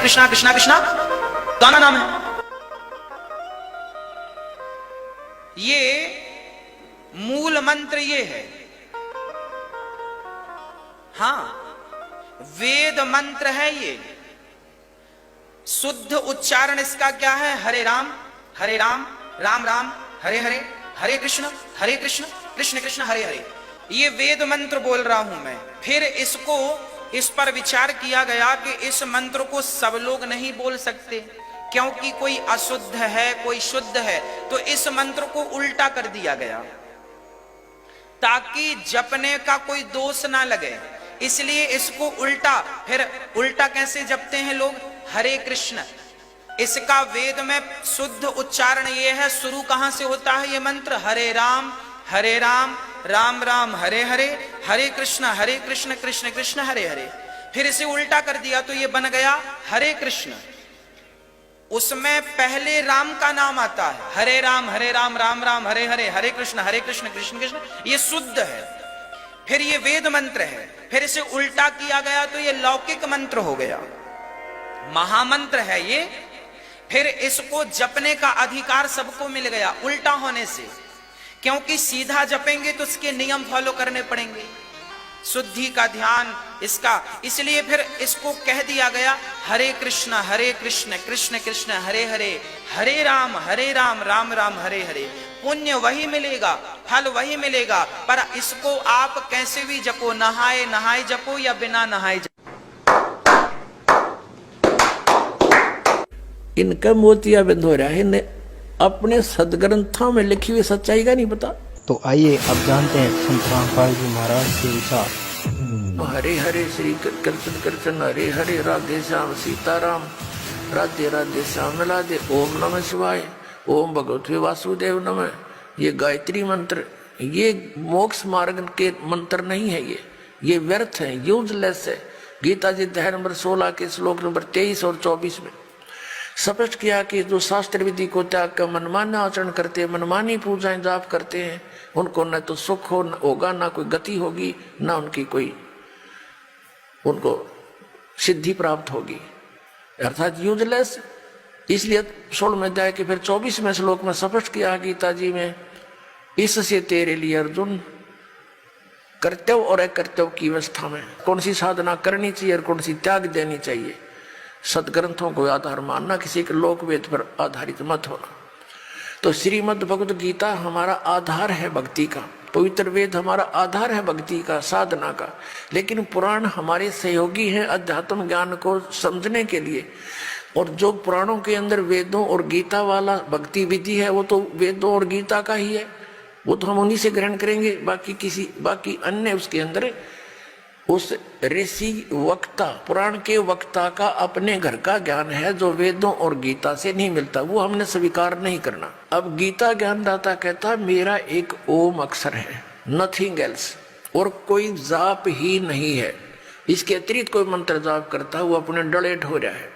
कृष्णा कृष्णा कृष्णा गाना नाम है। ये मूल मंत्र ये है। हां, वेद मंत्र है ये। शुद्ध उच्चारण इसका क्या है? हरे राम राम राम हरे हरे, हरे कृष्ण कृष्ण कृष्ण हरे हरे। ये वेद मंत्र बोल रहा हूं मैं। फिर इसको, इस पर विचार किया गया कि इस मंत्र को सब लोग नहीं बोल सकते, क्योंकि कोई अशुद्ध है कोई शुद्ध है, तो इस मंत्र को उल्टा कर दिया गया ताकि जपने का कोई दोष ना लगे, इसलिए इसको उल्टा। फिर उल्टा कैसे जपते हैं लोग? हरे कृष्ण। इसका वेद में शुद्ध उच्चारण ये है। शुरू कहां से होता है ये मंत्र? हरे राम राम राम हरे हरे, हरे कृष्ण कृष्ण कृष्ण हरे हरे। फिर इसे उल्टा कर दिया तो ये बन गया हरे कृष्ण। उसमें पहले राम का नाम आता है, हरे राम राम राम हरे हरे, हरे कृष्ण कृष्ण कृष्ण, ये शुद्ध है। फिर ये वेद मंत्र है। फिर इसे उल्टा किया गया तो ये लौकिक मंत्र हो गया, महामंत्र है ये। फिर इसको जपने का अधिकार सबको मिल गया उल्टा होने से, क्योंकि सीधा जपेंगे तो इसके नियम फॉलो करने पड़ेंगे, शुद्धि का ध्यान इसका। इसलिए फिर इसको कह दिया गया हरे कृष्ण कृष्ण कृष्ण हरे हरे, हरे राम राम राम हरे हरे। पुण्य वही मिलेगा, फल वही मिलेगा, पर इसको आप कैसे भी जपो, नहाए नहाए जपो या बिना नहाए जपो। इनका मोतियाबिंद हो रहा है, इन्हें अपने सदग्रंथों में लिखी हुई सच्चाई का नहीं पता। तो आइए अब जानते हैं संत रामपाल जी महाराज के विचार। हरे हरे श्री कृष्ण कृष्ण हरे हरे, राधे श्याम सीताराम राधे राधे श्याम राधे। ओम नमः शिवाय, ओम भगवते वासुदेव नमः। ये गायत्री मंत्र, ये मोक्ष मार्ग के मंत्र नहीं है, ये व्यर्थ है, यूजलेस है। गीता जी अध्याय नंबर 16 के श्लोक नंबर 23 और 24 में स्पष्ट किया कि जो शास्त्र विधि को त्याग कर मनमाना आचरण करते हैं, मनमानी पूजाएं जाप करते हैं, उनको न तो सुख होगा, ना कोई गति होगी, ना उनकी कोई उनको सिद्धि प्राप्त होगी, अर्थात यूजलेस। इसलिए 16 अध्याय के फिर 24वें श्लोक में स्पष्ट किया गीता जी में, इससे तेरे लिए अर्जुन कर्तव्य और अकर्तव्य की अवस्था में कौन सी साधना करनी चाहिए और कौन सी त्याग देनी चाहिए। सदग्रंथों को आधार मानना, किसी के लोक वेद पर आधारित मत होना। तो श्रीमद् भगवत गीता हमारा आधार है भक्ति का, पवित्र वेद हमारा आधार है भक्ति का, साधना का। लेकिन पुराण हमारे सहयोगी हैं अध्यात्म ज्ञान को समझने के लिए। और जो पुराणों के अंदर वेदों और गीता वाला भक्ति विधि है, वो तो वेदों और गीता का ही है, वो तो हम उन्हीं से ग्रहण करेंगे। बाकी अन्य उसके अंदर उस ऋषि वक्ता, पुराण के वक्ता का अपने घर का ज्ञान है, जो वेदों और गीता से नहीं मिलता, वो हमने स्वीकार नहीं करना। अब गीता ज्ञानदाता कहता मेरा एक ओम अक्षर है, नथिंग एल्स, और कोई जाप ही नहीं है। इसके अतिरिक्त कोई मंत्र जाप करता है वो अपने डले ढो रहा है,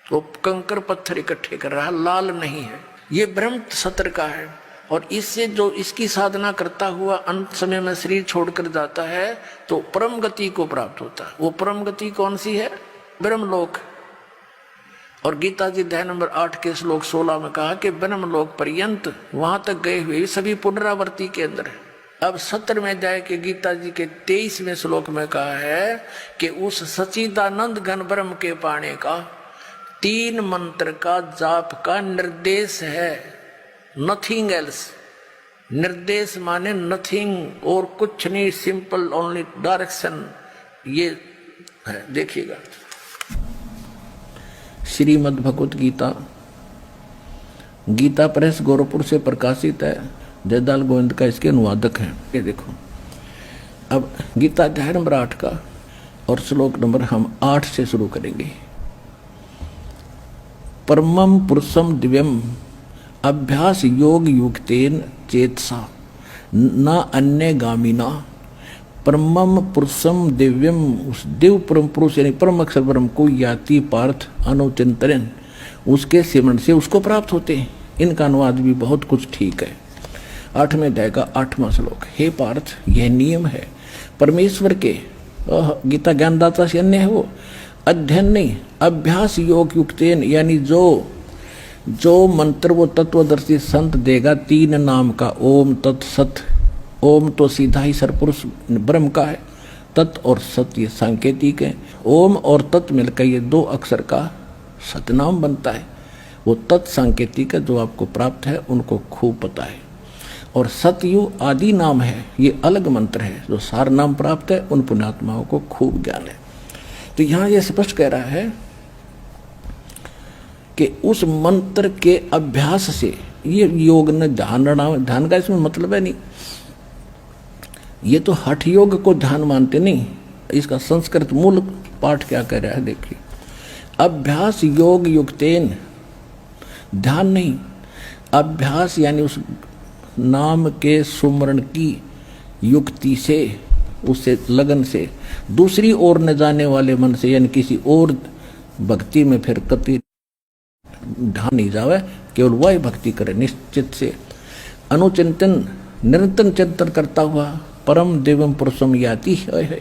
वो कंकर पत्थर इकट्ठे कर रहा है, लाल नहीं है। ये ब्रह्म सत्र का है, और इससे जो इसकी साधना करता हुआ अंत समय में शरीर छोड़कर जाता है तो परम गति को प्राप्त होता है। वो परम गति कौन सी है? ब्रह्मलोक। और गीता जी अध्याय नंबर 8 के श्लोक 16 में कहा कि ब्रह्मलोक पर्यंत वहां तक गए हुए सभी पुनरावृत्ति के अंदर है। अब 17वें अध्याय के गीता जी के 23वें श्लोक में कहा है कि उस सच्चिदानंद घन ब्रह्म के पाने का 3 मंत्र का जाप का निर्देश है, नथिंग एल्स। निर्देश माने नथिंग, और कुछ नहीं, सिंपल ओनली डायरेक्शन। ये है, देखिएगा श्रीमद् भगवत गीता, गीता प्रेस गोरखपुर से प्रकाशित है। जयदाल गोविंद का इसके अनुवादक है। ये देखो, अब गीता अध्याय नंबर 8 का और श्लोक नंबर हम 8 से शुरू करेंगे। परमं पुरुषम दिव्यम अभ्यास योग युक्तेन चेतसा न अन्य गामिना। परमम पुरुषम दिव्यम, उस दिव्य परम पुरुष यानी परम अक्षर ब्रह्म को याति पार्थ अनुचिंतन, उसके सिमरण से उसको प्राप्त होते हैं। इनका अनुवाद भी बहुत कुछ ठीक है। 8वें अध्याय का 8वां श्लोक, हे पार्थ यह नियम है परमेश्वर के, गीता ज्ञानदाता से अन्य है वो, अध्ययन नहीं, अभ्यास योग युक्तेन, यानी जो मंत्र वो तत्वदर्शी संत देगा 3 नाम का, ओम तत्सत। ओम तो सीधा ही सरपुरुष ब्रह्म का है, तत् और सत ये सांकेतिक है। ओम और तत् मिलकर ये 2 अक्षर का सतनाम बनता है। वो तत् सांकेतिक है, जो आपको प्राप्त है उनको खूब पता है। और सतयु आदि नाम है, ये अलग मंत्र है। जो सार नाम प्राप्त है उन पुण्यात्माओं को खूब ज्ञान है। तो यहाँ ये स्पष्ट कह रहा है कि उस मंत्र के अभ्यास से, ये योग न ध्यान का इसमें मतलब है नहीं, ये तो हठ योग को ध्यान मानते नहीं। इसका संस्कृत मूल पाठ क्या कह रहा है देखिए, अभ्यास योग युक्तेन, ध्यान नहीं, अभ्यास यानी उस नाम के सुमरण की युक्ति से, उससे लगन से, दूसरी ओर न जाने वाले मन से, यानी किसी और भक्ति में फिर कति ध्यान नहीं जावे, केवल वही भक्ति करे निश्चित से। अनुचिंतन, निरंतर चिंतन करता हुआ परम दिव्यम पुरुषम याति है।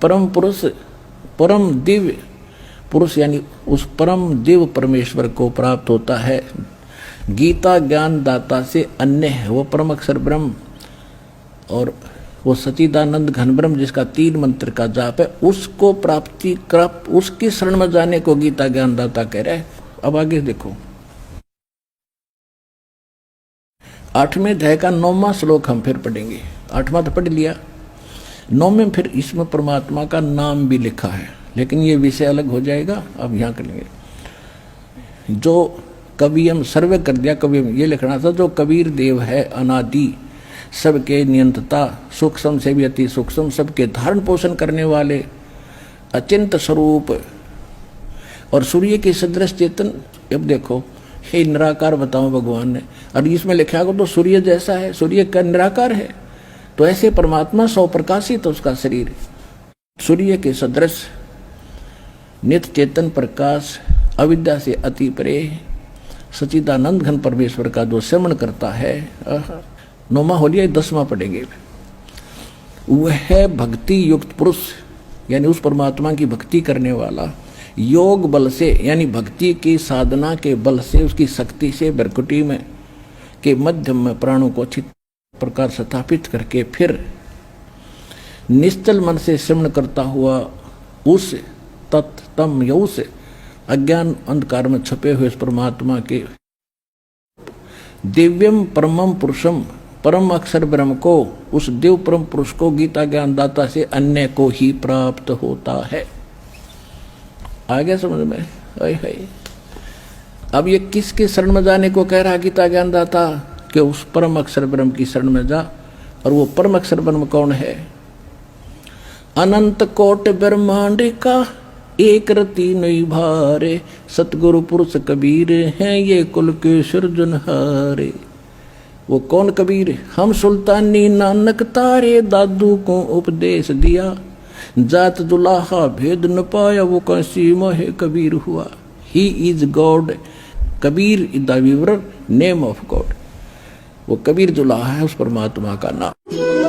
परम पुरुष, परम दिव्य पुरुष यानी उस परम दिव्य परमेश्वर को प्राप्त होता है। गीता ज्ञान दाता से अन्य है वो परम अक्षर ब्रह्म, और वो सच्चिदानंद घन ब्रह्म जिसका 3 मंत्र का जाप है, उसको प्राप्ति कर, उसकी शरण में जाने को गीता ज्ञान दाता कह रहा है। अब आगे देखो, 8वें अध्याय का 9वां श्लोक हम फिर पढ़ेंगे। 8वां तो पढ़ लिया, 9वें फिर इसमें परमात्मा का नाम भी लिखा है, लेकिन ये विषय अलग हो जाएगा, अब यहाँ करेंगे। जो कवियम सर्वे कर दिया, कवियम ये लिखना था, जो कबीर देव है अनादि, सबके नियंत्रता, सूक्ष्म से भी अति सूक्ष्म, सबके धारण पोषण करने वाले, अचिंत स्वरूप और सूर्य के सदृश चेतन। अब देखो, हे निराकार बताओ भगवान ने, और इसमें लिखा हो तो सूर्य जैसा है, सूर्य का निराकार है, तो ऐसे परमात्मा 100 प्रकाशित उसका शरीर, सूर्य के सदृश नित्य चेतन प्रकाश, अविद्या से अति परे, सच्चिदानंद घन परमेश्वर का जो श्रवण करता है। 9वां हो लिया, 10वां पढ़ेंगे। वह भक्ति युक्त पुरुष, यानी उस परमात्मा की भक्ति करने वाला, योग बल से, यानी भक्ति की साधना के बल से, उसकी शक्ति से भ्रकुटी में के मध्यम में प्राणों को अच्छी प्रकार स्थापित करके फिर निश्चल मन से श्रवण करता हुआ उस तत्तम या उस अज्ञान अंधकार में छुपे हुए उस परमात्मा के दिव्यम परमम पुरुषम, परम अक्षर ब्रह्म को, उस दिव्य परम पुरुष को गीता ज्ञान दाता से अन्य को ही प्राप्त होता है। आ गया समझ में? है। अब ये किसके शरण में जाने को कह रहा गीता ज्ञान दाता? कि उस परम अक्षर ब्रह्म की शरण में जा। और वो परम अक्षर ब्रह्म कौन है? अनंत कोट ब्रह्मांड का एक रति नहीं भारे, सतगुरु पुरुष कबीर हैं ये कुल के सृजनहारे। वो कौन कबीर? हम सुल्तानी नानक तारे, दादू को उपदेश दिया, जात दुलाहा भेद न पाया, वो कैसी मोहे कबीर हुआ। He is God, Kabir is the weaver name of God. वो कबीर दुलाहा है उस परमात्मा का नाम।